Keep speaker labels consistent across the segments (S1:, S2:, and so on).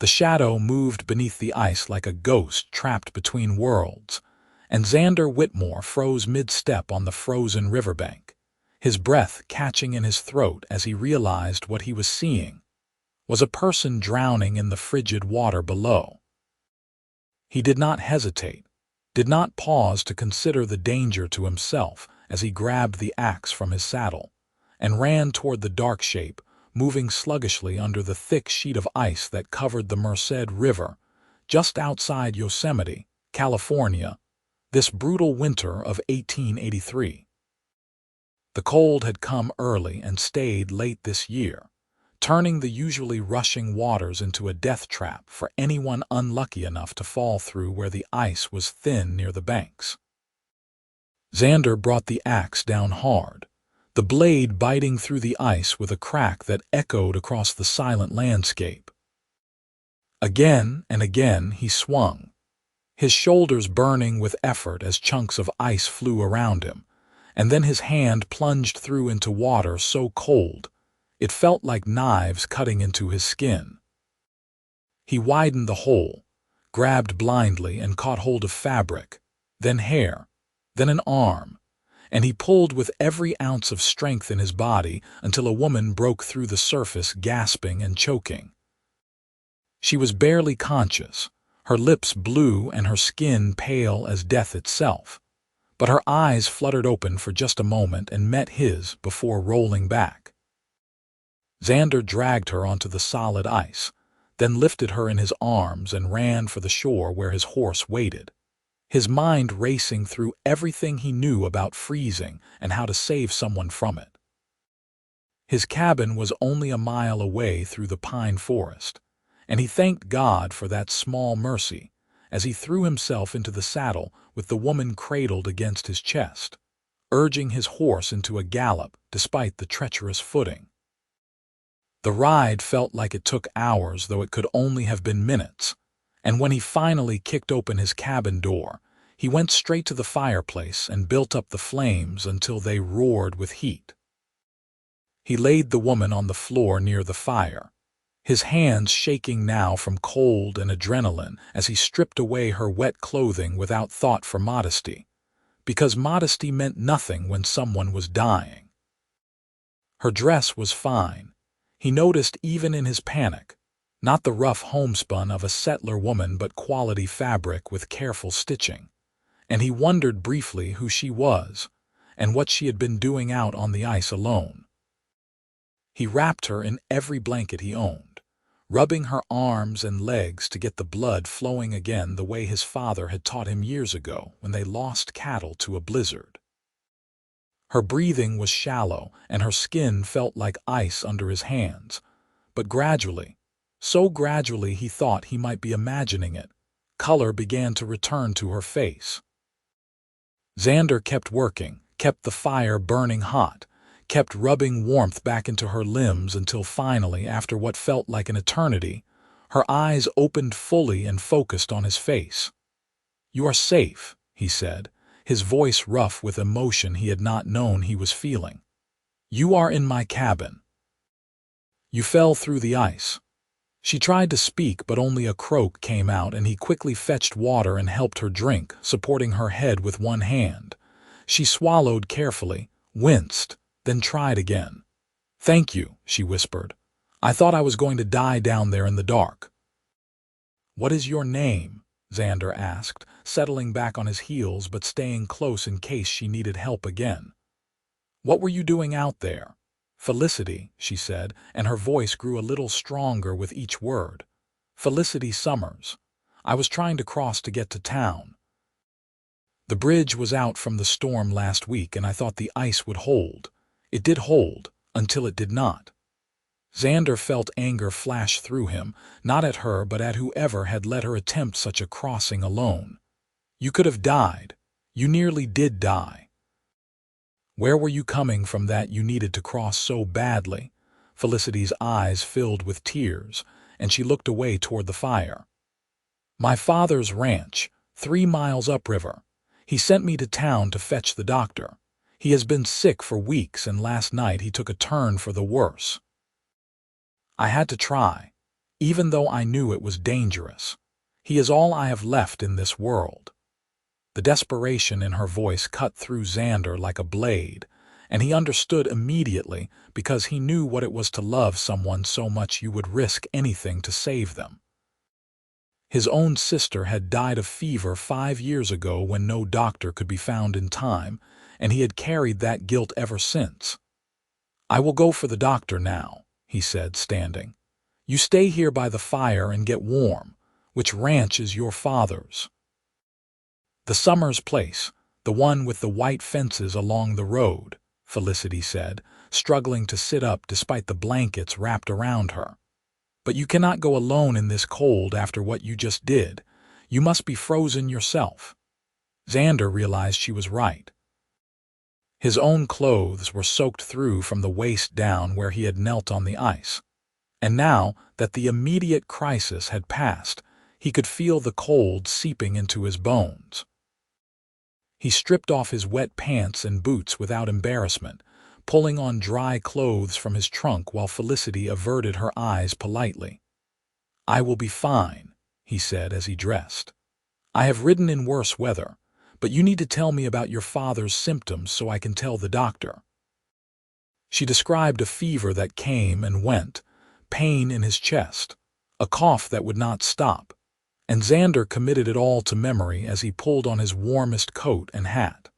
S1: The shadow moved beneath the ice like a ghost trapped between worlds, and Xander Whitmore froze mid-step on the frozen riverbank, his breath catching in his throat as he realized what he was seeing was a person drowning in the frigid water below. He did not hesitate, did not pause to consider the danger to himself as he grabbed the axe from his saddle and ran toward the dark shape, moving sluggishly under the thick sheet of ice that covered the Merced River just outside Yosemite, California, this brutal winter of 1883. The cold had come early and stayed late this year, turning the usually rushing waters into a death trap for anyone unlucky enough to fall through where the ice was thin near the banks. Xander brought the axe down hard, the blade biting through the ice with a crack that echoed across the silent landscape. Again and again he swung, his shoulders burning with effort as chunks of ice flew around him, and then his hand plunged through into water so cold it felt like knives cutting into his skin. He widened the hole, grabbed blindly and caught hold of fabric, then hair, then an arm, and he pulled with every ounce of strength in his body until a woman broke through the surface gasping and choking. She was barely conscious, her lips blue and her skin pale as death itself, but her eyes fluttered open for just a moment and met his before rolling back. Xander dragged her onto the solid ice, then lifted her in his arms and ran for the shore where his horse waited, his mind racing through everything he knew about freezing and how to save someone from it. His cabin was only a mile away through the pine forest, and he thanked God for that small mercy as he threw himself into the saddle with the woman cradled against his chest, urging his horse into a gallop despite the treacherous footing. The ride felt like it took hours, though it could only have been minutes, and when he finally kicked open his cabin door, he went straight to the fireplace and built up the flames until they roared with heat. He laid the woman on the floor near the fire, his hands shaking now from cold and adrenaline as he stripped away her wet clothing without thought for modesty, because modesty meant nothing when someone was dying. Her dress was fine, he noticed even in his panic, not the rough homespun of a settler woman but quality fabric with careful stitching, and he wondered briefly who she was and what she had been doing out on the ice alone. He wrapped her in every blanket he owned, rubbing her arms and legs to get the blood flowing again the way his father had taught him years ago when they lost cattle to a blizzard. Her breathing was shallow and her skin felt like ice under his hands, but gradually, so gradually he thought he might be imagining it, color began to return to her face. Xander kept working, kept the fire burning hot, kept rubbing warmth back into her limbs until finally, after what felt like an eternity, her eyes opened fully and focused on his face. "You are safe," he said, his voice rough with emotion he had not known he was feeling. "You are in my cabin. You fell through the ice." She tried to speak, but only a croak came out, and he quickly fetched water and helped her drink, supporting her head with one hand. She swallowed carefully, winced, then tried again. "Thank you," she whispered. "I thought I was going to die down there in the dark." "What is your name?" Xander asked, settling back on his heels but staying close in case she needed help again. "What were you doing out there?" "Felicity," she said, and her voice grew a little stronger with each word. "Felicity Summers. I was trying to cross to get to town. The bridge was out from the storm last week and I thought the ice would hold. It did hold, until it did not." Xander felt anger flash through him, not at her but at whoever had let her attempt such a crossing alone. "You could have died. You nearly did die. Where were you coming from that you needed to cross so badly?" Felicity's eyes filled with tears, and she looked away toward the fire. "My father's ranch, 3 miles upriver. He sent me to town to fetch the doctor. He has been sick for weeks, and last night he took a turn for the worse. I had to try. even though I knew it was dangerous. He is all I have left in this world." The desperation in her voice cut through Xander like a blade, and he understood immediately because he knew what it was to love someone so much you would risk anything to save them. His own sister had died of fever 5 years ago when no doctor could be found in time, and he had carried that guilt ever since. "I will go for the doctor now," he said, standing. "You stay here by the fire and get warm. Which ranch is your father's?" "The Summers place, the one with the white fences along the road," Felicity said, struggling to sit up despite the blankets wrapped around her. "But you cannot go alone in this cold after what you just did. You must be frozen yourself." Xander realized she was right. His own clothes were soaked through from the waist down where he had knelt on the ice. And now that the immediate crisis had passed, he could feel the cold seeping into his bones. He stripped off his wet pants and boots without embarrassment, pulling on dry clothes from his trunk while Felicity averted her eyes politely. "I will be fine," he said as he dressed. "I have ridden in worse weather, but you need to tell me about your father's symptoms so I can tell the doctor." She described a fever that came and went, pain in his chest, a cough that would not stop, and Xander committed it all to memory as he pulled on his warmest coat and hat.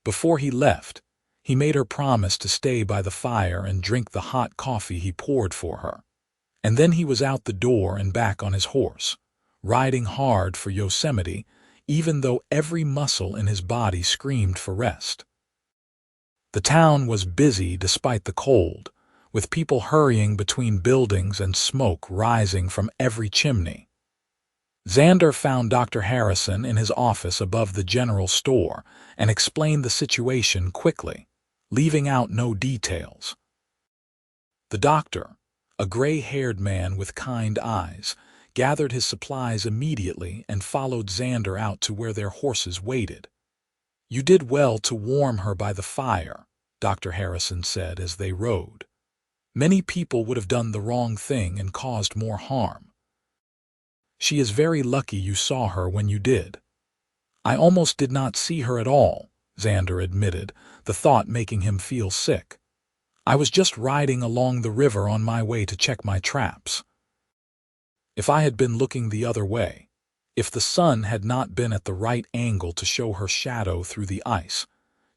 S1: Before he left, he made her promise to stay by the fire and drink the hot coffee he poured for her. And then he was out the door and back on his horse, riding hard for Yosemite, even though every muscle in his body screamed for rest. The town was busy despite the cold, with people hurrying between buildings and smoke rising from every chimney. Xander found Dr. Harrison in his office above the general store and explained the situation quickly, leaving out no details. The doctor, a gray-haired man with kind eyes, gathered his supplies immediately and followed Xander out to where their horses waited. "You did well to warm her by the fire," Dr. Harrison said as they rode. "Many people would have done the wrong thing and caused more harm. She is very lucky you saw her when you did." "I almost did not see her at all," Xander admitted, the thought making him feel sick. "I was just riding along the river on my way to check my traps." If I had been looking the other way, if the sun had not been at the right angle to show her shadow through the ice,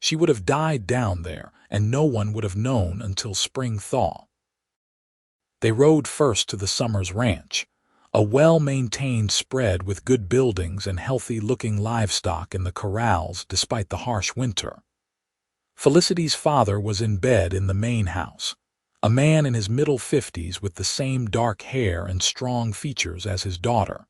S1: she would have died down there and no one would have known until spring thaw. They rode first to the Summers Ranch, a well-maintained spread with good buildings and healthy-looking livestock in the corrals despite the harsh winter. Felicity's father was in bed in the main house, a man in his middle 50s with the same dark hair and strong features as his daughter.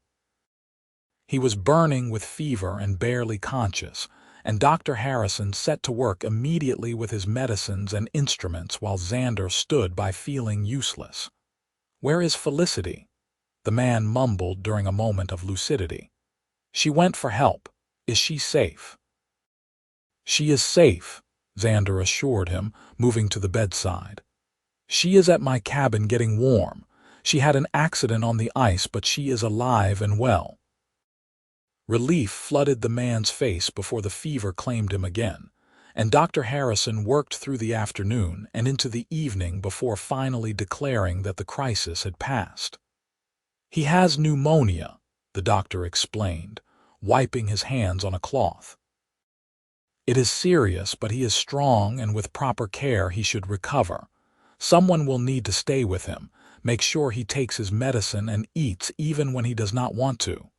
S1: He was burning with fever and barely conscious, and Dr. Harrison set to work immediately with his medicines and instruments while Xander stood by feeling useless. "Where is Felicity?" the man mumbled during a moment of lucidity. "She went for help. Is she safe?" "She is safe," Xander assured him, moving to the bedside. "She is at my cabin getting warm. She had an accident on the ice, but she is alive and well." Relief flooded the man's face before the fever claimed him again, and Dr. Harrison worked through the afternoon and into the evening before finally declaring that the crisis had passed. "He has pneumonia," the doctor explained, wiping his hands on a cloth. "It is serious, but he is strong and with proper care he should recover. Someone will need to stay with him, make sure he takes his medicine and eats even when he does not want to."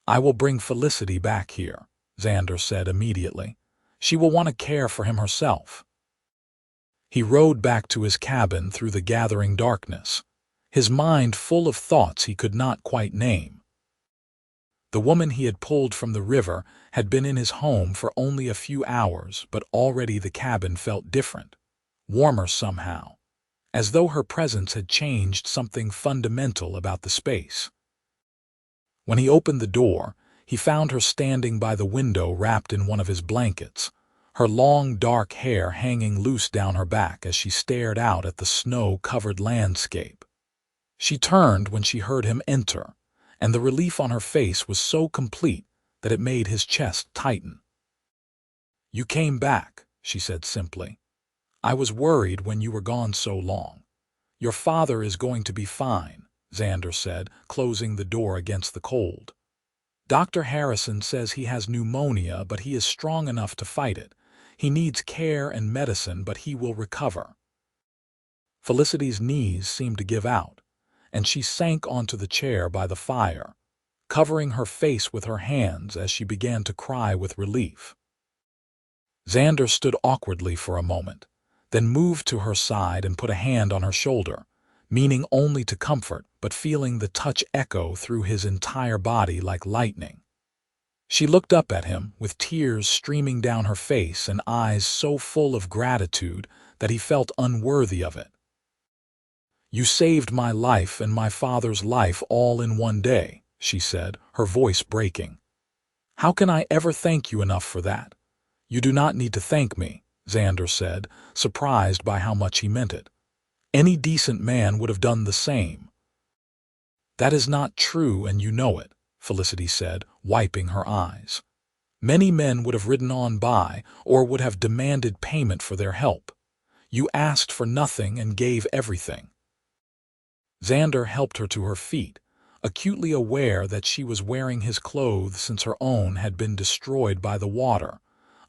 S1: "I will bring Felicity back here," Xander said immediately. "She will want to care for him herself." He rode back to his cabin through the gathering darkness, his mind full of thoughts he could not quite name. The woman he had pulled from the river had been in his home for only a few hours, but already the cabin felt different, warmer somehow, as though her presence had changed something fundamental about the space. When he opened the door, he found her standing by the window wrapped in one of his blankets, her long dark hair hanging loose down her back as she stared out at the snow-covered landscape. She turned when she heard him enter, and the relief on her face was so complete that it made his chest tighten. "You came back," she said simply. "I was worried when you were gone so long." "Your father is going to be fine," Xander said, closing the door against the cold. "Dr. Harrison says he has pneumonia, but he is strong enough to fight it. He needs care and medicine, but he will recover." Felicity's knees seemed to give out, and she sank onto the chair by the fire, covering her face with her hands as she began to cry with relief. Xander stood awkwardly for a moment, then moved to her side and put a hand on her shoulder, meaning only to comfort, but feeling the touch echo through his entire body like lightning. She looked up at him, with tears streaming down her face and eyes so full of gratitude that he felt unworthy of it. "You saved my life and my father's life all in one day," she said, her voice breaking. "How can I ever thank you enough for that?" "You do not need to thank me," Xander said, surprised by how much he meant it. "Any decent man would have done the same." "That is not true, and you know it," Felicity said, wiping her eyes. "Many men would have ridden on by, or would have demanded payment for their help. You asked for nothing and gave everything." Xander helped her to her feet, acutely aware that she was wearing his clothes since her own had been destroyed by the water,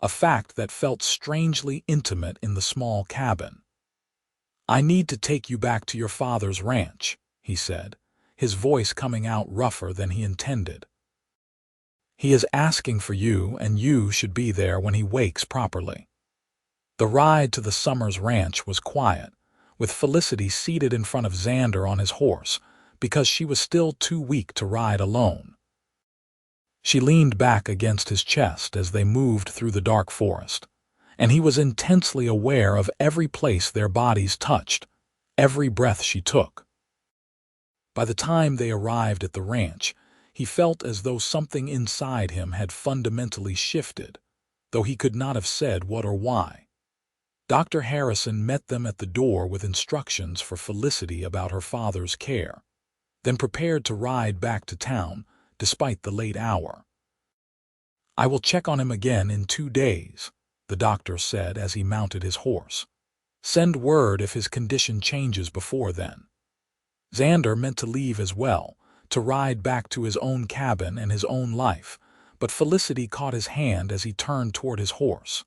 S1: a fact that felt strangely intimate in the small cabin. "I need to take you back to your father's ranch," he said, his voice coming out rougher than he intended. "He is asking for you, and you should be there when he wakes properly." The ride to the Summers ranch was quiet, with Felicity seated in front of Xander on his horse, because she was still too weak to ride alone. She leaned back against his chest as they moved through the dark forest, and he was intensely aware of every place their bodies touched, every breath she took. By the time they arrived at the ranch, he felt as though something inside him had fundamentally shifted, though he could not have said what or why. Dr. Harrison met them at the door with instructions for Felicity about her father's care, then prepared to ride back to town, despite the late hour. "I will check on him again in 2 days," the doctor said as he mounted his horse. "Send word if his condition changes before then." Xander meant to leave as well, to ride back to his own cabin and his own life, but Felicity caught his hand as he turned toward his horse.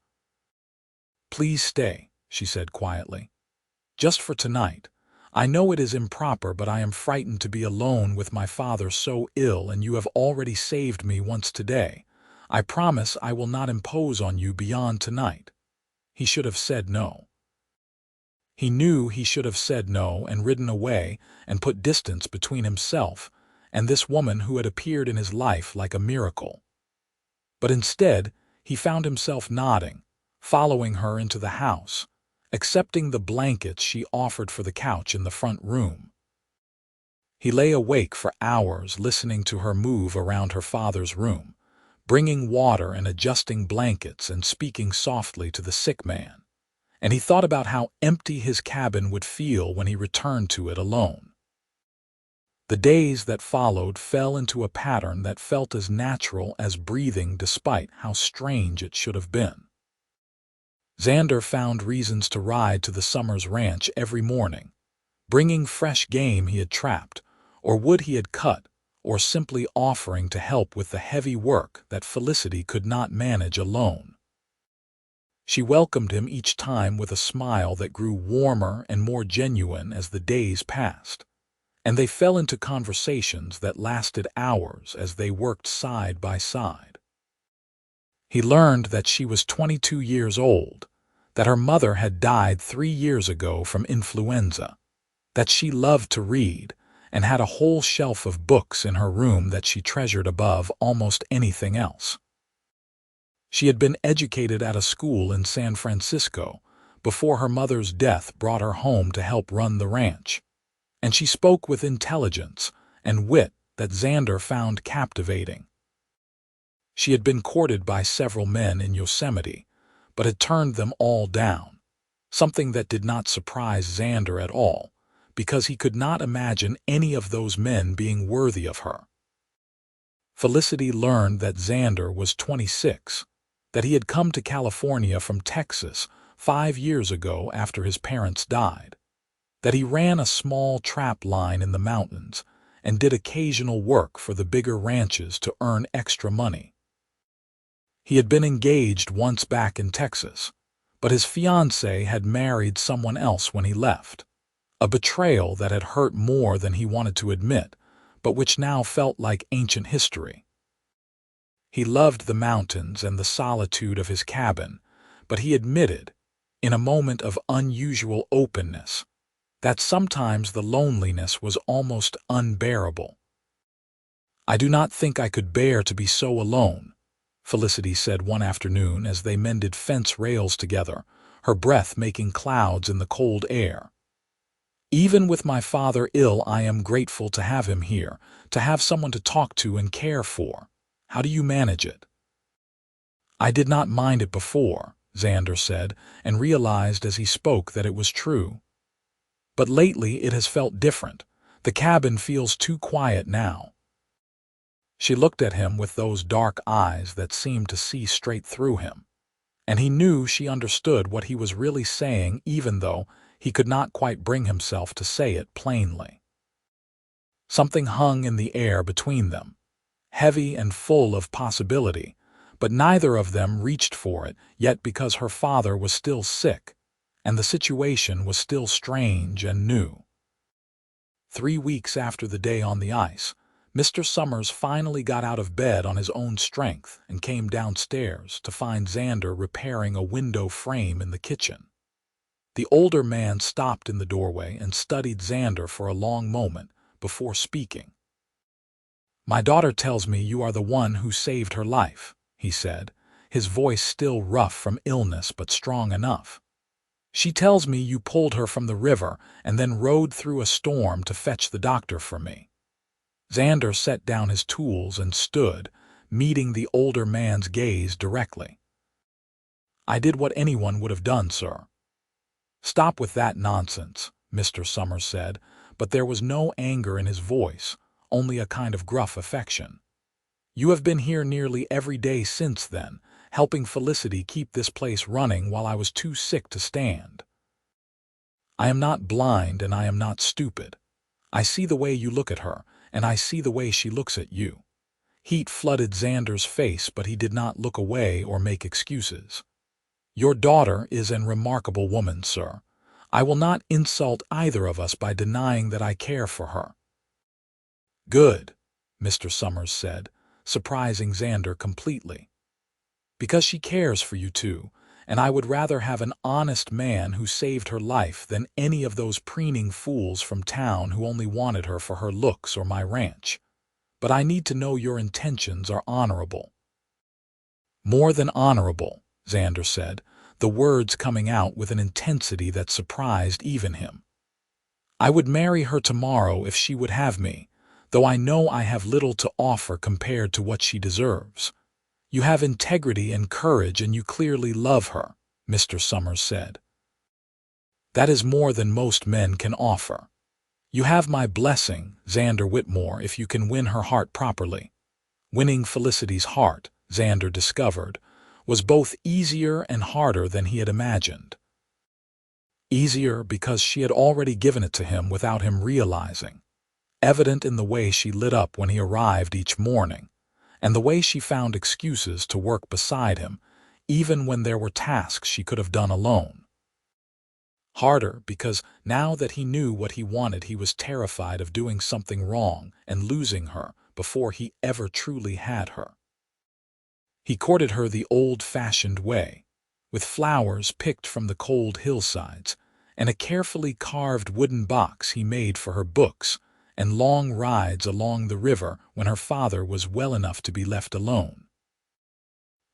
S1: "Please stay," she said quietly. "Just for tonight. I know it is improper, but I am frightened to be alone with my father so ill, and you have already saved me once today. I promise I will not impose on you beyond tonight." He should have said no. He knew he should have said no and ridden away and put distance between himself and this woman who had appeared in his life like a miracle. But instead, he found himself nodding, following her into the house, accepting the blankets she offered for the couch in the front room. He lay awake for hours listening to her move around her father's room, bringing water and adjusting blankets and speaking softly to the sick man. And he thought about how empty his cabin would feel when he returned to it alone. The days that followed fell into a pattern that felt as natural as breathing, despite how strange it should have been. Xander found reasons to ride to the Summers ranch every morning, bringing fresh game he had trapped, or wood he had cut, or simply offering to help with the heavy work that Felicity could not manage alone. She welcomed him each time with a smile that grew warmer and more genuine as the days passed, and they fell into conversations that lasted hours as they worked side by side. He learned that she was 22 years old, that her mother had died 3 years ago from influenza, that she loved to read and had a whole shelf of books in her room that she treasured above almost anything else. She had been educated at a school in San Francisco before her mother's death brought her home to help run the ranch, and she spoke with intelligence and wit that Xander found captivating. She had been courted by several men in Yosemite, but had turned them all down, something that did not surprise Xander at all, because he could not imagine any of those men being worthy of her. Felicity learned that Xander was 26, that he had come to California from Texas 5 years ago after his parents died, that he ran a small trap line in the mountains and did occasional work for the bigger ranches to earn extra money. He had been engaged once back in Texas, but his fiancée had married someone else when he left, a betrayal that had hurt more than he wanted to admit, but which now felt like ancient history. He loved the mountains and the solitude of his cabin, but he admitted, in a moment of unusual openness, that sometimes the loneliness was almost unbearable. "I do not think I could bear to be so alone," Felicity said one afternoon as they mended fence rails together, her breath making clouds in the cold air. "Even with my father ill, I am grateful to have him here, to have someone to talk to and care for. How do you manage it?" "I did not mind it before," Xander said, and realized as he spoke that it was true. "But lately it has felt different. The cabin feels too quiet now." She looked at him with those dark eyes that seemed to see straight through him, and he knew she understood what he was really saying, even though he could not quite bring himself to say it plainly. Something hung in the air between them, heavy and full of possibility, but neither of them reached for it yet because her father was still sick, and the situation was still strange and new. 3 weeks after the day on the ice, Mr. Summers finally got out of bed on his own strength and came downstairs to find Xander repairing a window frame in the kitchen. The older man stopped in the doorway and studied Xander for a long moment before speaking. "My daughter tells me you are the one who saved her life," he said, his voice still rough from illness but strong enough. "She tells me you pulled her from the river and then rode through a storm to fetch the doctor for me." Xander set down his tools and stood, meeting the older man's gaze directly. "I did what anyone would have done, sir." "Stop with that nonsense," Mr. Summers said, but there was no anger in his voice, only a kind of gruff affection. "You have been here nearly every day since then, helping Felicity keep this place running while I was too sick to stand." "I am not blind and I am not stupid. I see the way you look at her, and I see the way she looks at you." Heat flooded Xander's face, but he did not look away or make excuses. "Your daughter is a remarkable woman, sir. I will not insult either of us by denying that I care for her." "Good," Mr. Summers said, surprising Xander completely. "Because she cares for you too, and I would rather have an honest man who saved her life than any of those preening fools from town who only wanted her for her looks or my ranch. But I need to know your intentions are honorable." "More than honorable," Xander said, the words coming out with an intensity that surprised even him. "I would marry her tomorrow if she would have me, though I know I have little to offer compared to what she deserves." "You have integrity and courage and you clearly love her," Mr. Summers said. "That is more than most men can offer. You have my blessing, Xander Whitmore, if you can win her heart properly." Winning Felicity's heart, Xander discovered, was both easier and harder than he had imagined. Easier because she had already given it to him without him realizing, evident in the way she lit up when he arrived each morning, and the way she found excuses to work beside him, even when there were tasks she could have done alone. Harder because now that he knew what he wanted, he was terrified of doing something wrong and losing her before he ever truly had her. He courted her the old-fashioned way, with flowers picked from the cold hillsides, and a carefully carved wooden box he made for her books, and long rides along the river when her father was well enough to be left alone.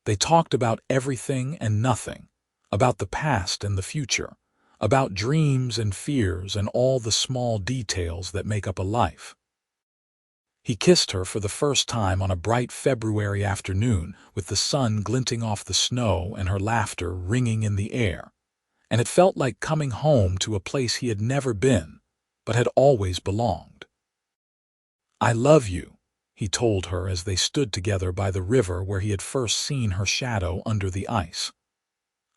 S1: They talked about everything and nothing, about the past and the future, about dreams and fears and all the small details that make up a life. He kissed her for the first time on a bright February afternoon with the sun glinting off the snow and her laughter ringing in the air, and it felt like coming home to a place he had never been, but had always belonged. "I love you," he told her as they stood together by the river where he had first seen her shadow under the ice.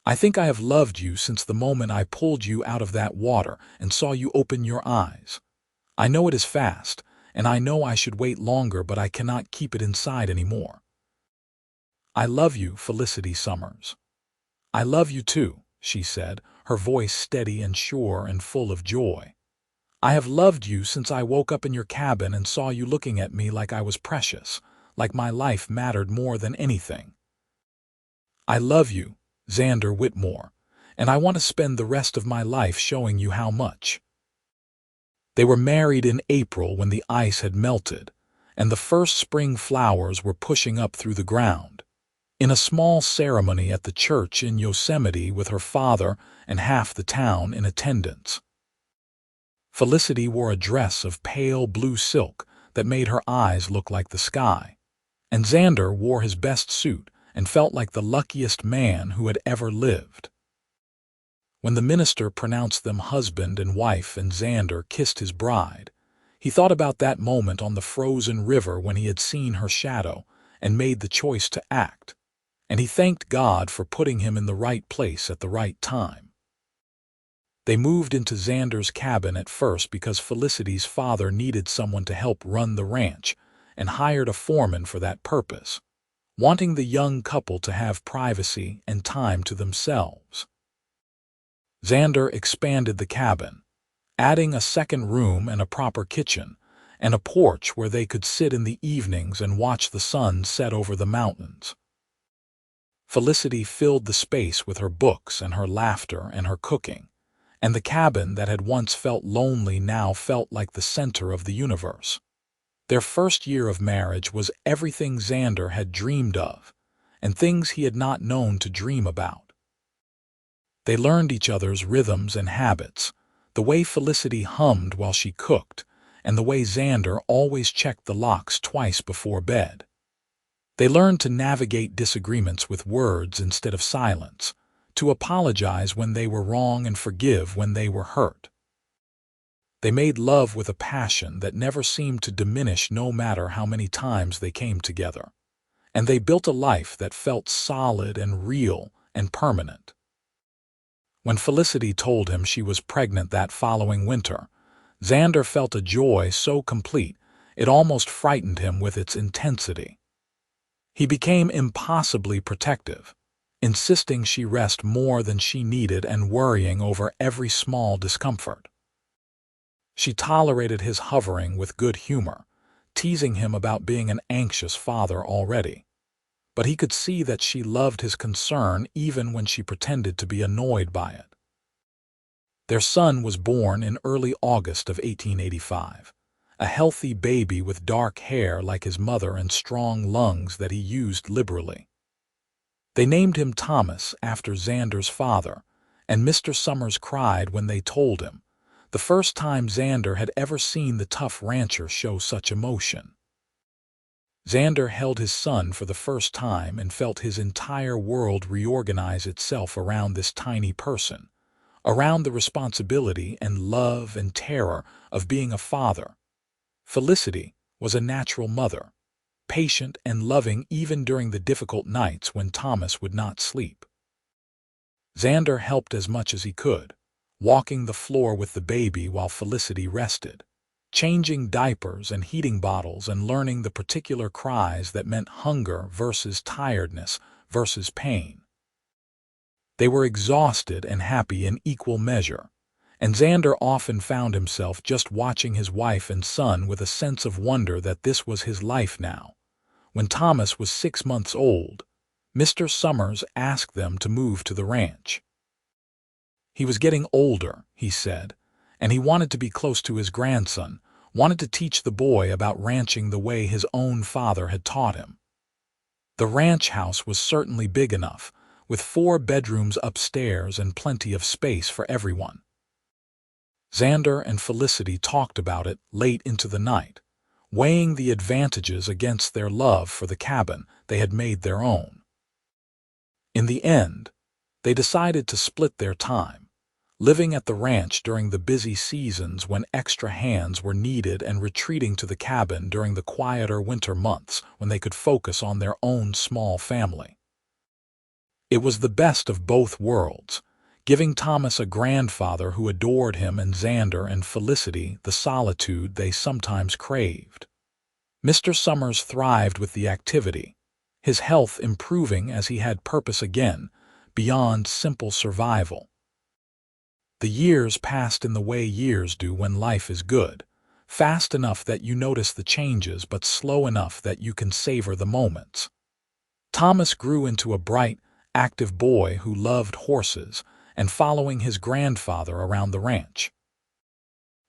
S1: "I think I have loved you since the moment I pulled you out of that water and saw you open your eyes. I know it is fast, and I know I should wait longer, but I cannot keep it inside anymore. I love you, Felicity Summers." "I love you too," she said, her voice steady and sure and full of joy. "I have loved you since I woke up in your cabin and saw you looking at me like I was precious, like my life mattered more than anything. I love you, Xander Whitmore, and I want to spend the rest of my life showing you how much." They were married in April when the ice had melted, and the first spring flowers were pushing up through the ground, in a small ceremony at the church in Yosemite with her father and half the town in attendance. Felicity wore a dress of pale blue silk that made her eyes look like the sky, and Xander wore his best suit and felt like the luckiest man who had ever lived. When the minister pronounced them husband and wife and Xander kissed his bride, he thought about that moment on the frozen river when he had seen her shadow and made the choice to act, and he thanked God for putting him in the right place at the right time. They moved into Xander's cabin at first because Felicity's father needed someone to help run the ranch and hired a foreman for that purpose, wanting the young couple to have privacy and time to themselves. Xander expanded the cabin, adding a second room and a proper kitchen, and a porch where they could sit in the evenings and watch the sun set over the mountains. Felicity filled the space with her books and her laughter and her cooking, and the cabin that had once felt lonely now felt like the center of the universe. Their first year of marriage was everything Xander had dreamed of, and things he had not known to dream about. They learned each other's rhythms and habits, the way Felicity hummed while she cooked, and the way Xander always checked the locks twice before bed. They learned to navigate disagreements with words instead of silence, to apologize when they were wrong and forgive when they were hurt. They made love with a passion that never seemed to diminish no matter how many times they came together, and they built a life that felt solid and real and permanent. When Felicity told him she was pregnant that following winter, Xander felt a joy so complete it almost frightened him with its intensity. He became impossibly protective, insisting she rest more than she needed and worrying over every small discomfort. She tolerated his hovering with good humor, teasing him about being an anxious father already. But he could see that she loved his concern even when she pretended to be annoyed by it. Their son was born in early August of 1885, a healthy baby with dark hair like his mother and strong lungs that he used liberally. They named him Thomas after Xander's father, and Mr. Summers cried when they told him, the first time Xander had ever seen the tough rancher show such emotion. Xander held his son for the first time and felt his entire world reorganize itself around this tiny person, around the responsibility and love and terror of being a father. Felicity was a natural mother, patient and loving even during the difficult nights when Thomas would not sleep. Xander helped as much as he could, walking the floor with the baby while Felicity rested, changing diapers and heating bottles and learning the particular cries that meant hunger versus tiredness versus pain. They were exhausted and happy in equal measure, and Xander often found himself just watching his wife and son with a sense of wonder that this was his life now. When Thomas was 6 months old, Mr. Summers asked them to move to the ranch. He was getting older, he said, and he wanted to be close to his grandson, wanted to teach the boy about ranching the way his own father had taught him. The ranch house was certainly big enough, with 4 bedrooms upstairs and plenty of space for everyone. Xander and Felicity talked about it late into the night, weighing the advantages against their love for the cabin they had made their own. In the end, they decided to split their time, living at the ranch during the busy seasons when extra hands were needed and retreating to the cabin during the quieter winter months when they could focus on their own small family. It was the best of both worlds, giving Thomas a grandfather who adored him and Xander and Felicity the solitude they sometimes craved. Mr. Summers thrived with the activity, his health improving as he had purpose again, beyond simple survival. The years passed in the way years do when life is good, fast enough that you notice the changes but slow enough that you can savor the moments. Thomas grew into a bright, active boy who loved horses and following his grandfather around the ranch.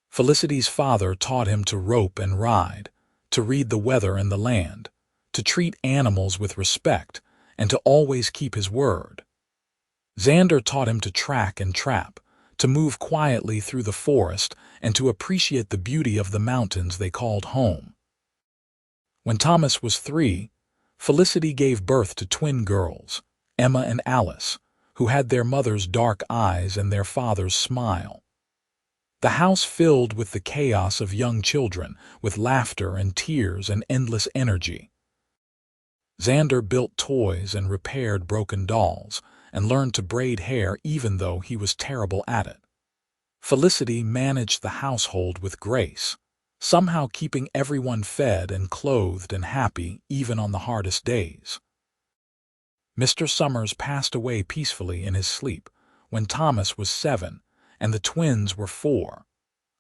S1: Felicity's father taught him to rope and ride, to read the weather and the land, to treat animals with respect, and to always keep his word. Xander taught him to track and trap, to move quietly through the forest, and to appreciate the beauty of the mountains they called home. When Thomas was 3, Felicity gave birth to twin girls, Emma and Alice, who had their mother's dark eyes and their father's smile. The house filled with the chaos of young children, with laughter and tears and endless energy. Xander built toys and repaired broken dolls, and learned to braid hair even though he was terrible at it. Felicity managed the household with grace, somehow keeping everyone fed and clothed and happy even on the hardest days. Mr. Summers passed away peacefully in his sleep when Thomas was 7 and the twins were 4,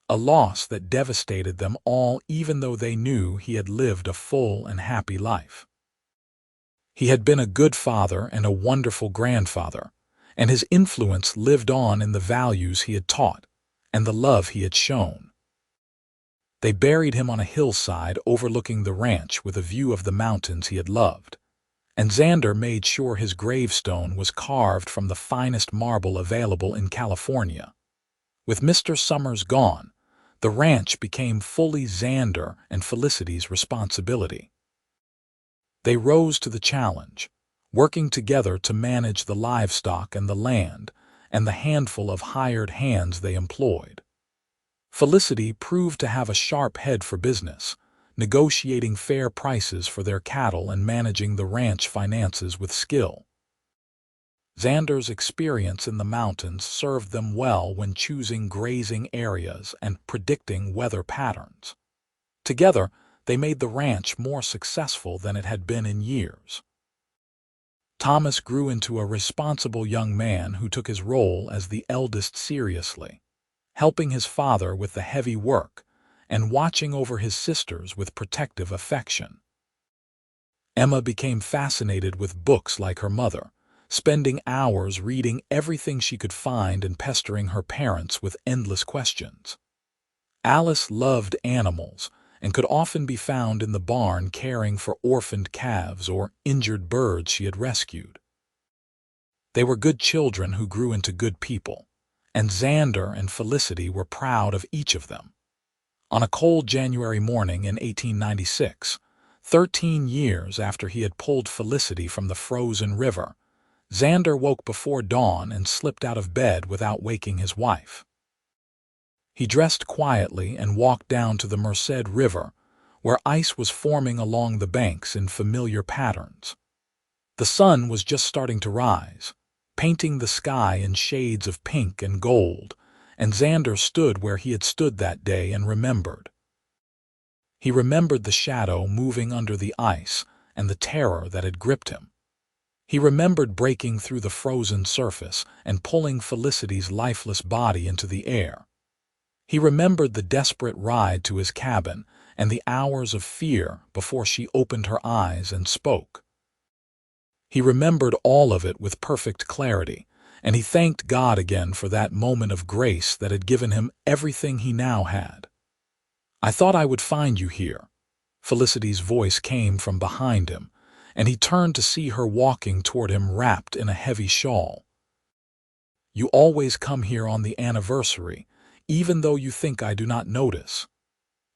S1: a loss that devastated them all even though they knew he had lived a full and happy life. He had been a good father and a wonderful grandfather, and his influence lived on in the values he had taught and the love he had shown. They buried him on a hillside overlooking the ranch with a view of the mountains he had loved, and Xander made sure his gravestone was carved from the finest marble available in California. With Mr. Summers gone, the ranch became fully Xander and Felicity's responsibility. They rose to the challenge, working together to manage the livestock and the land and the handful of hired hands they employed. Felicity proved to have a sharp head for business, negotiating fair prices for their cattle and managing the ranch finances with skill. Xander's experience in the mountains served them well when choosing grazing areas and predicting weather patterns. Together, they made the ranch more successful than it had been in years. Thomas grew into a responsible young man who took his role as the eldest seriously, helping his father with the heavy work and watching over his sisters with protective affection. Emma became fascinated with books like her mother, spending hours reading everything she could find and pestering her parents with endless questions. Alice loved animals and could often be found in the barn caring for orphaned calves or injured birds she had rescued. They were good children who grew into good people, and Xander and Felicity were proud of each of them. On a cold January morning in 1896, 13 years after he had pulled Felicity from the frozen river, Xander woke before dawn and slipped out of bed without waking his wife. He dressed quietly and walked down to the Merced River, where ice was forming along the banks in familiar patterns. The sun was just starting to rise, painting the sky in shades of pink and gold, and Xander stood where he had stood that day and remembered. He remembered the shadow moving under the ice and the terror that had gripped him. He remembered breaking through the frozen surface and pulling Felicity's lifeless body into the air. He remembered the desperate ride to his cabin and the hours of fear before she opened her eyes and spoke. He remembered all of it with perfect clarity, and he thanked God again for that moment of grace that had given him everything he now had. "I thought I would find you here." Felicity's voice came from behind him, and he turned to see her walking toward him wrapped in a heavy shawl. "You always come here on the anniversary, even though you think I do not notice."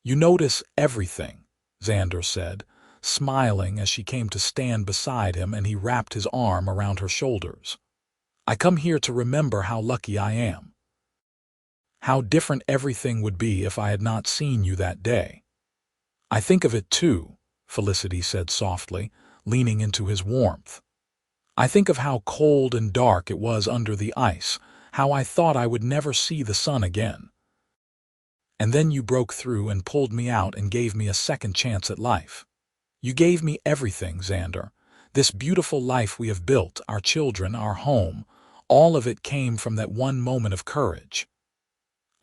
S1: "You notice everything," Xander said, smiling as she came to stand beside him and he wrapped his arm around her shoulders. "I come here to remember how lucky I am. How different everything would be if I had not seen you that day. I think of it too, Felicity said softly, leaning into his warmth. I think of how cold and dark it was under the ice, how I thought I would never see the sun again. And then you broke through and pulled me out and gave me a second chance at life. You gave me everything, Xander. This beautiful life we have built, our children, our home, all of it came from that one moment of courage.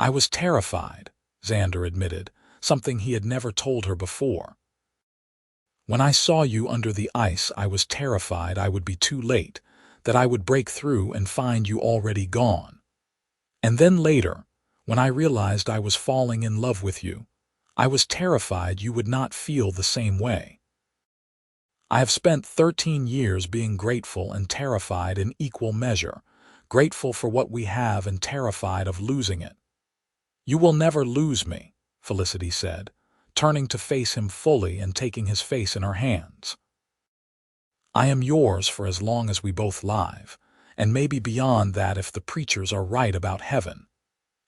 S1: I was terrified, Xander admitted, something he had never told her before. When I saw you under the ice, I was terrified I would be too late, that I would break through and find you already gone. And then later, when I realized I was falling in love with you, I was terrified you would not feel the same way. I have spent 13 years being grateful and terrified in equal measure, grateful for what we have and terrified of losing it. You will never lose me, Felicity said, turning to face him fully and taking his face in her hands. I am yours for as long as we both live, and maybe beyond that if the preachers are right about heaven.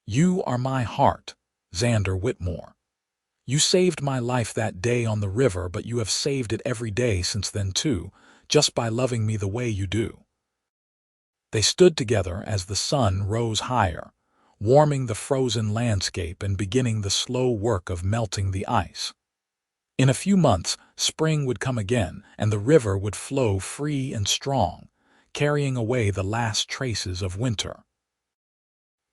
S1: You are my heart, Xander Whitmore. You saved my life that day on the river, but you have saved it every day since then too, just by loving me the way you do. They stood together as the sun rose higher, warming the frozen landscape and beginning the slow work of melting the ice. In a few months, spring would come again, and the river would flow free and strong, carrying away the last traces of winter.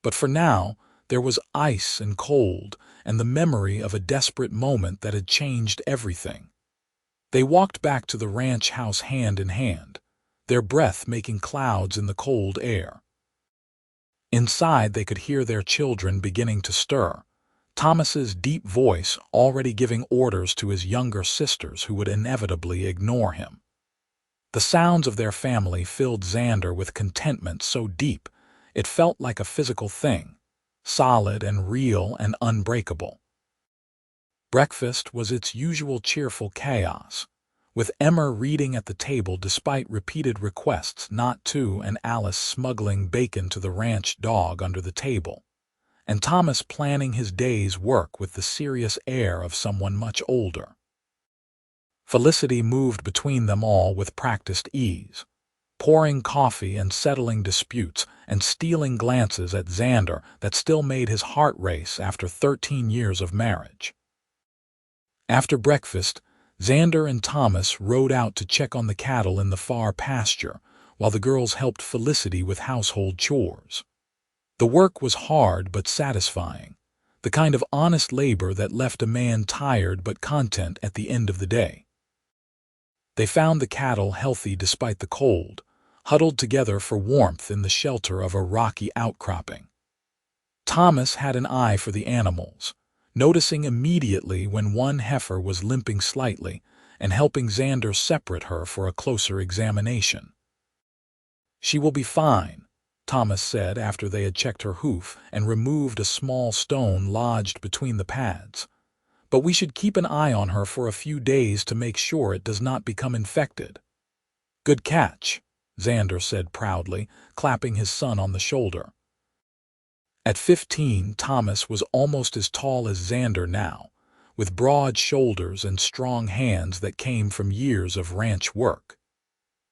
S1: But for now, there was ice and cold, and the memory of a desperate moment that had changed everything. They walked back to the ranch house hand in hand, their breath making clouds in the cold air. Inside, they could hear their children beginning to stir, Thomas's deep voice already giving orders to his younger sisters who would inevitably ignore him. The sounds of their family filled Xander with contentment so deep it felt like a physical thing, solid and real and unbreakable. Breakfast was its usual cheerful chaos, with Emma reading at the table despite repeated requests not to, and Alice smuggling bacon to the ranch dog under the table, and Thomas planning his day's work with the serious air of someone much older. Felicity moved between them all with practiced ease, pouring coffee and settling disputes and stealing glances at Xander that still made his heart race after 13 years of marriage. After breakfast, Xander and Thomas rode out to check on the cattle in the far pasture, while the girls helped Felicity with household chores. The work was hard but satisfying, the kind of honest labor that left a man tired but content at the end of the day. They found the cattle healthy despite the cold, huddled together for warmth in the shelter of a rocky outcropping. Thomas had an eye for the animals, noticing immediately when one heifer was limping slightly and helping Xander separate her for a closer examination. "She will be fine," Thomas said after they had checked her hoof and removed a small stone lodged between the pads. "But we should keep an eye on her for a few days to make sure it does not become infected." "Good catch," Xander said proudly, clapping his son on the shoulder. At 15, Thomas was almost as tall as Xander now, with broad shoulders and strong hands that came from years of ranch work.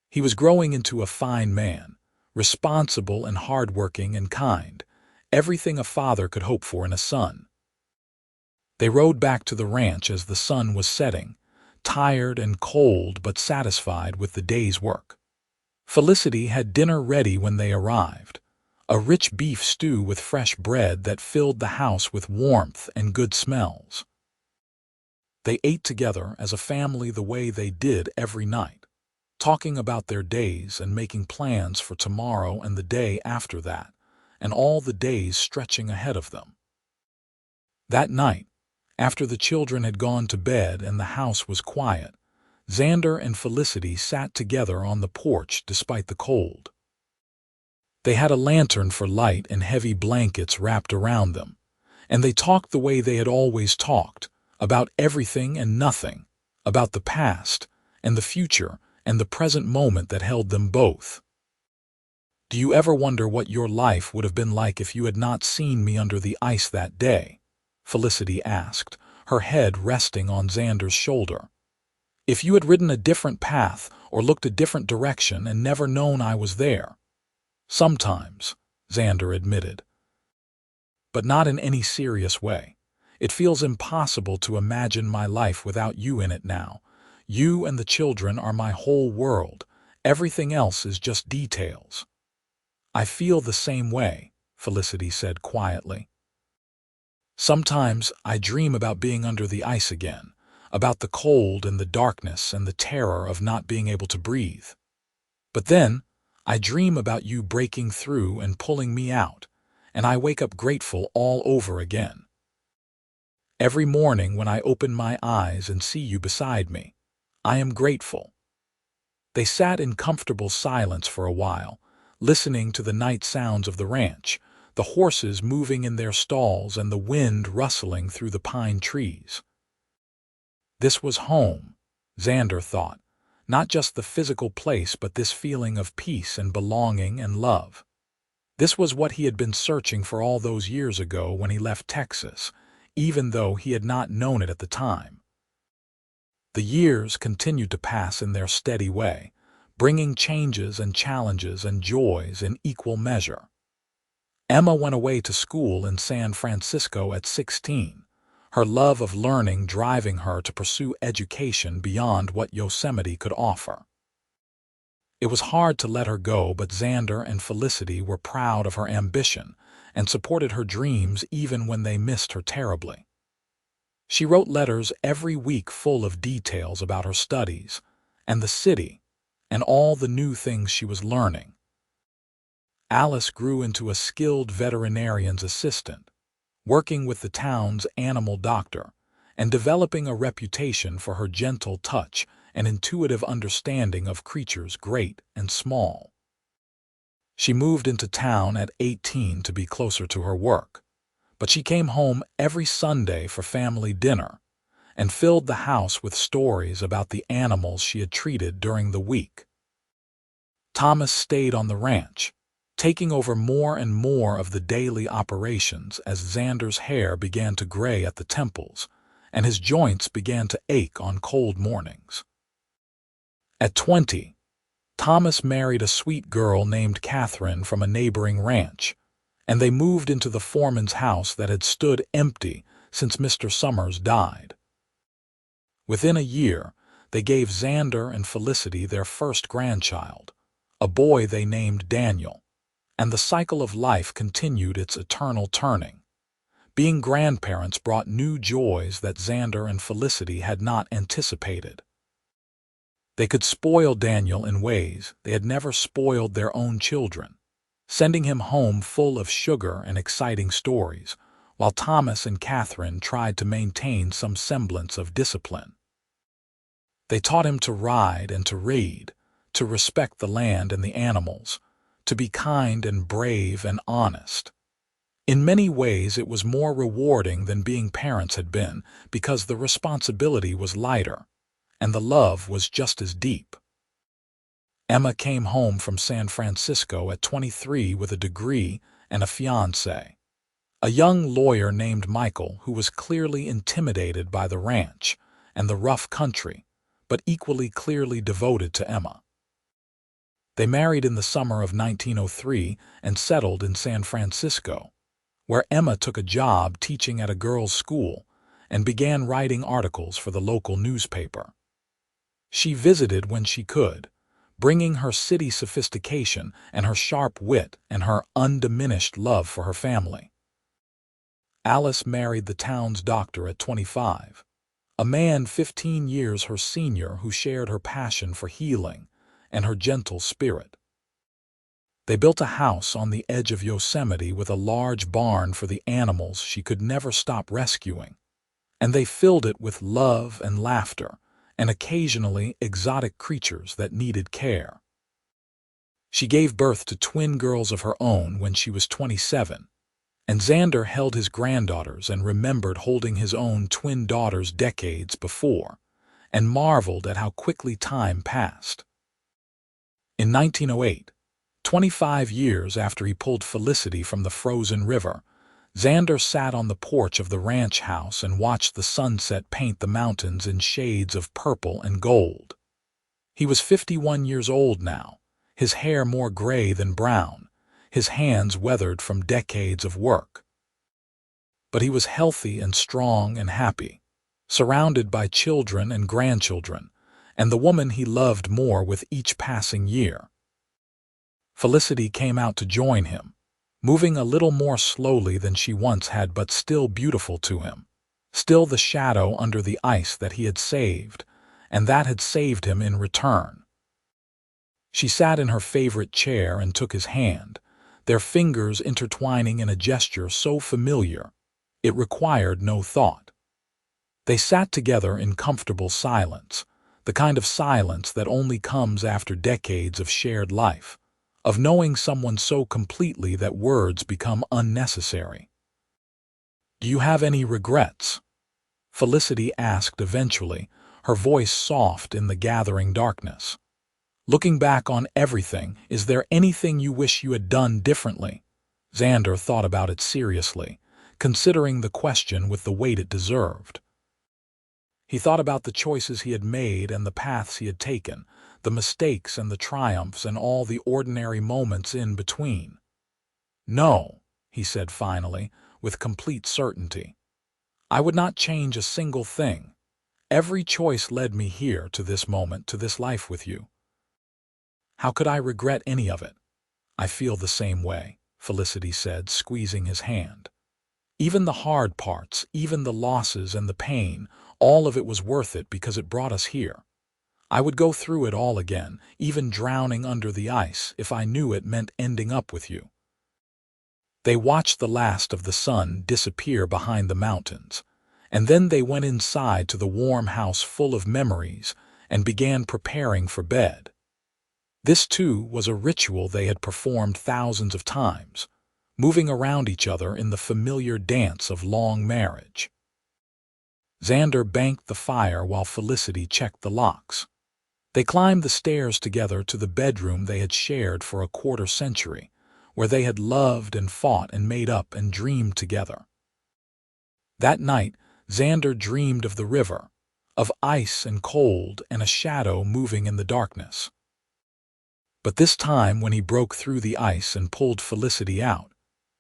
S1: He was growing into a fine man, responsible and hardworking and kind, everything a father could hope for in a son. They rode back to the ranch as the sun was setting, tired and cold but satisfied with the day's work. Felicity had dinner ready when they arrived, a rich beef stew with fresh bread that filled the house with warmth and good smells. They ate together as a family the way they did every night, talking about their days and making plans for tomorrow and the day after that, and all the days stretching ahead of them. That night, after the children had gone to bed and the house was quiet, Xander and Felicity sat together on the porch despite the cold. They had a lantern for light and heavy blankets wrapped around them, and they talked the way they had always talked, about everything and nothing, about the past and the future and the present moment that held them both. Do you ever wonder what your life would have been like if you had not seen me under the ice that day? Felicity asked, her head resting on Xander's shoulder. If you had ridden a different path or looked a different direction and never known I was there? Sometimes, Xander admitted, but not in any serious way. It feels impossible to imagine my life without you in it now. You and the children are my whole world. Everything else is just details. I feel the same way, Felicity said quietly. Sometimes I dream about being under the ice again, about the cold and the darkness and the terror of not being able to breathe. But then, I dream about you breaking through and pulling me out, and I wake up grateful all over again. Every morning when I open my eyes and see you beside me, I am grateful. They sat in comfortable silence for a while, listening to the night sounds of the ranch, the horses moving in their stalls and the wind rustling through the pine trees. This was home, Xander thought, not just the physical place but this feeling of peace and belonging and love. This was what he had been searching for all those years ago when he left Texas, even though he had not known it at the time. The years continued to pass in their steady way, bringing changes and challenges and joys in equal measure. Emma went away to school in San Francisco at 16, her love of learning driving her to pursue education beyond what Yosemite could offer. It was hard to let her go, but Xander and Felicity were proud of her ambition and supported her dreams even when they missed her terribly. She wrote letters every week full of details about her studies and the city and all the new things she was learning. Alice grew into a skilled veterinarian's assistant, working with the town's animal doctor and developing a reputation for her gentle touch and intuitive understanding of creatures great and small. She moved into town at 18 to be closer to her work, but she came home every Sunday for family dinner and filled the house with stories about the animals she had treated during the week. Thomas stayed on the ranch, taking over more and more of the daily operations as Xander's hair began to gray at the temples and his joints began to ache on cold mornings. At 20, Thomas married a sweet girl named Catherine from a neighboring ranch, and they moved into the foreman's house that had stood empty since Mr. Summers died. Within a year, they gave Xander and Felicity their first grandchild, a boy they named Daniel, and the cycle of life continued its eternal turning. Being grandparents brought new joys that Xander and Felicity had not anticipated. They could spoil Daniel in ways they had never spoiled their own children, sending him home full of sugar and exciting stories, while Thomas and Catherine tried to maintain some semblance of discipline. They taught him to ride and to read, to respect the land and the animals, to be kind and brave and honest. In many ways it was more rewarding than being parents had been because the responsibility was lighter, and the love was just as deep. Emma came home from San Francisco at 23 with a degree and a fiancé, a young lawyer named Michael who was clearly intimidated by the ranch and the rough country, but equally clearly devoted to Emma. They married in the summer of 1903 and settled in San Francisco, where Emma took a job teaching at a girls' school and began writing articles for the local newspaper. She visited when she could, bringing her city sophistication and her sharp wit and her undiminished love for her family. Alice married the town's doctor at 25, a man 15 years her senior who shared her passion for healing and her gentle spirit. They built a house on the edge of Yosemite with a large barn for the animals she could never stop rescuing, and they filled it with love and laughter and occasionally exotic creatures that needed care. She gave birth to twin girls of her own when she was 27, and Xander held his granddaughters and remembered holding his own twin daughters decades before, and marveled at how quickly time passed. In 1908, 25 years after he pulled Felicity from the frozen river, Xander sat on the porch of the ranch house and watched the sunset paint the mountains in shades of purple and gold. He was 51 years old now, his hair more gray than brown, his hands weathered from decades of work. But he was healthy and strong and happy, surrounded by children and grandchildren, and the woman he loved more with each passing year. Felicity came out to join him, moving a little more slowly than she once had, but still beautiful to him, still the shadow under the ice that he had saved, and that had saved him in return. She sat in her favorite chair and took his hand, their fingers intertwining in a gesture so familiar it required no thought. They sat together in comfortable silence, the kind of silence that only comes after decades of shared life, of knowing someone so completely that words become unnecessary. "Do you have any regrets?" Felicity asked eventually, her voice soft in the gathering darkness. "Looking back on everything, is there anything you wish you had done differently?" Xander thought about it seriously, considering the question with the weight it deserved. He thought about the choices he had made and the paths he had taken, the mistakes and the triumphs and all the ordinary moments in between. "No," he said finally, with complete certainty. "I would not change a single thing. Every choice led me here, to this moment, to this life with you. How could I regret any of it?" "I feel the same way," Felicity said, squeezing his hand. "Even the hard parts, even the losses and the pain, all of it was worth it because it brought us here. I would go through it all again, even drowning under the ice, if I knew it meant ending up with you." They watched the last of the sun disappear behind the mountains, and then they went inside to the warm house full of memories and began preparing for bed. This, too, was a ritual they had performed thousands of times, moving around each other in the familiar dance of long marriage. Xander banked the fire while Felicity checked the locks. They climbed the stairs together to the bedroom they had shared for a quarter-century, where they had loved and fought and made up and dreamed together. That night, Xander dreamed of the river, of ice and cold and a shadow moving in the darkness. But this time, when he broke through the ice and pulled Felicity out,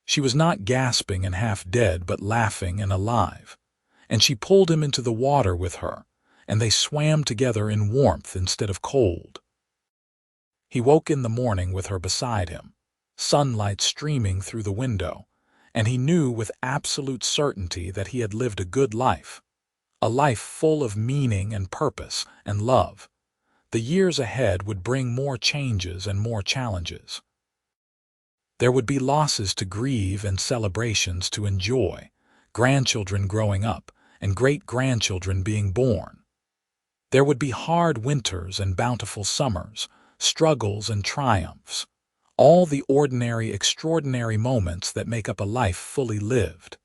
S1: she was not gasping and half dead but laughing and alive, and she pulled him into the water with her, and they swam together in warmth instead of cold. He woke in the morning with her beside him, sunlight streaming through the window, and he knew with absolute certainty that he had lived a good life, a life full of meaning and purpose and love. The years ahead would bring more changes and more challenges. There would be losses to grieve and celebrations to enjoy, grandchildren growing up and great-grandchildren being born. There would be hard winters and bountiful summers, struggles and triumphs, all the ordinary, extraordinary moments that make up a life fully lived.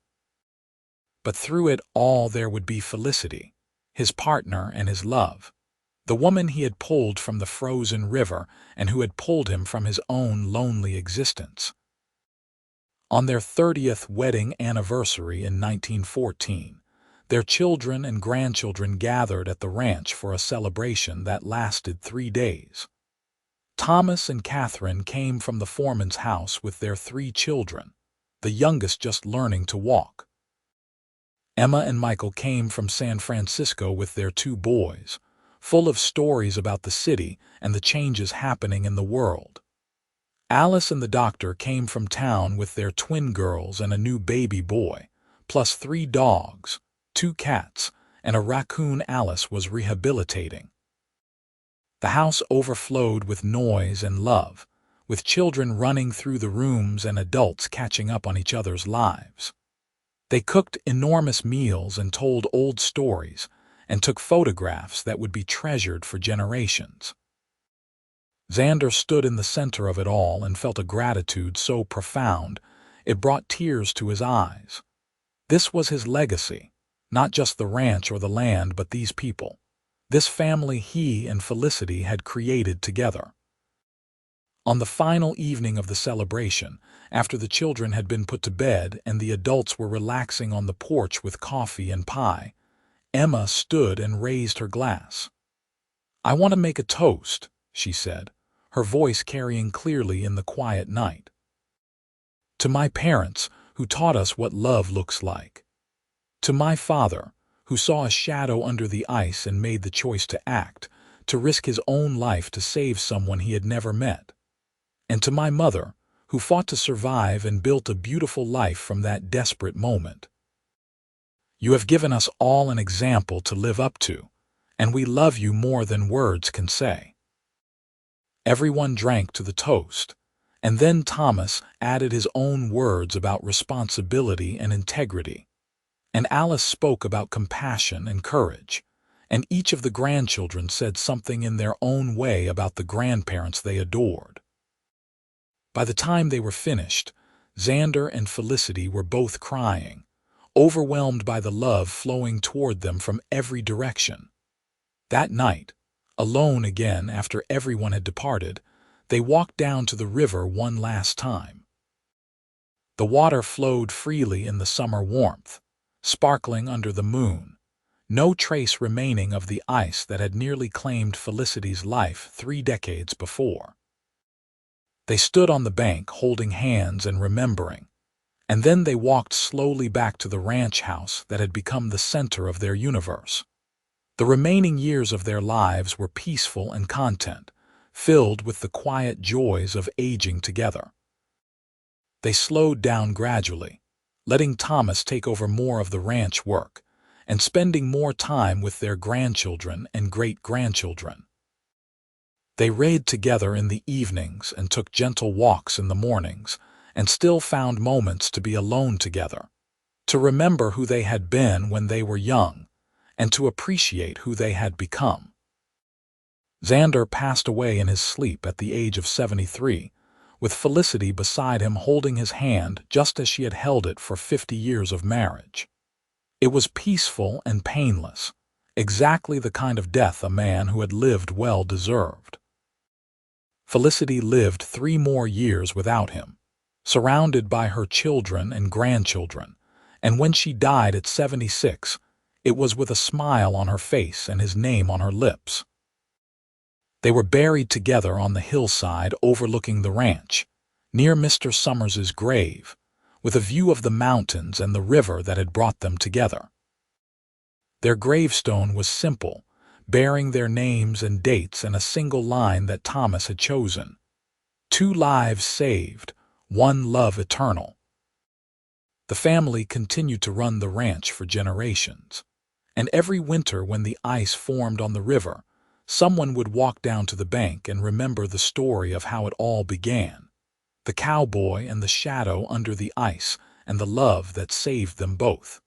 S1: But through it all there would be Felicity, his partner and his love, the woman he had pulled from the frozen river and who had pulled him from his own lonely existence. On their 30th wedding anniversary in 1914, their children and grandchildren gathered at the ranch for a celebration that lasted 3 days. Thomas and Catherine came from the foreman's house with their 3 children, the youngest just learning to walk. Emma and Michael came from San Francisco with their 2 boys, full of stories about the city and the changes happening in the world. Alice and the doctor came from town with their twin girls and a new baby boy, plus 3 dogs, 2 cats, and a raccoon Alice was rehabilitating. The house overflowed with noise and love, with children running through the rooms and adults catching up on each other's lives. They cooked enormous meals and told old stories and took photographs that would be treasured for generations. Xander stood in the center of it all and felt a gratitude so profound it brought tears to his eyes. This was his legacy, not just the ranch or the land, but these people, this family he and Felicity had created together. On the final evening of the celebration, after the children had been put to bed and the adults were relaxing on the porch with coffee and pie, Emma stood and raised her glass. "I want to make a toast," she said, her voice carrying clearly in the quiet night. "To my parents, who taught us what love looks like. To my father, who saw a shadow under the ice and made the choice to act, to risk his own life to save someone he had never met. And to my mother, who fought to survive and built a beautiful life from that desperate moment. You have given us all an example to live up to, and we love you more than words can say." Everyone drank to the toast, and then Thomas added his own words about responsibility and integrity, and Alice spoke about compassion and courage, and each of the grandchildren said something in their own way about the grandparents they adored. By the time they were finished, Xander and Felicity were both crying, overwhelmed by the love flowing toward them from every direction. That night, alone again after everyone had departed, they walked down to the river one last time. The water flowed freely in the summer warmth, sparkling under the moon, no trace remaining of the ice that had nearly claimed Felicity's life 3 decades before. They stood on the bank holding hands and remembering, and then they walked slowly back to the ranch house that had become the center of their universe. The remaining years of their lives were peaceful and content, filled with the quiet joys of aging together. They slowed down gradually, letting Thomas take over more of the ranch work, and spending more time with their grandchildren and great-grandchildren. They read together in the evenings and took gentle walks in the mornings, and still found moments to be alone together, to remember who they had been when they were young, and to appreciate who they had become. Xander passed away in his sleep at the age of 73, with Felicity beside him holding his hand just as she had held it for 50 years of marriage. It was peaceful and painless, exactly the kind of death a man who had lived well deserved. Felicity lived 3 more years without him, surrounded by her children and grandchildren, and when she died at 76, it was with a smile on her face and his name on her lips. They were buried together on the hillside overlooking the ranch, near Mr. Summers' grave, with a view of the mountains and the river that had brought them together. Their gravestone was simple, bearing their names and dates and a single line that Thomas had chosen. 2 lives saved, 1 love eternal. The family continued to run the ranch for generations, and every winter when the ice formed on the river, someone would walk down to the bank and remember the story of how it all began, the cowboy and the shadow under the ice and the love that saved them both.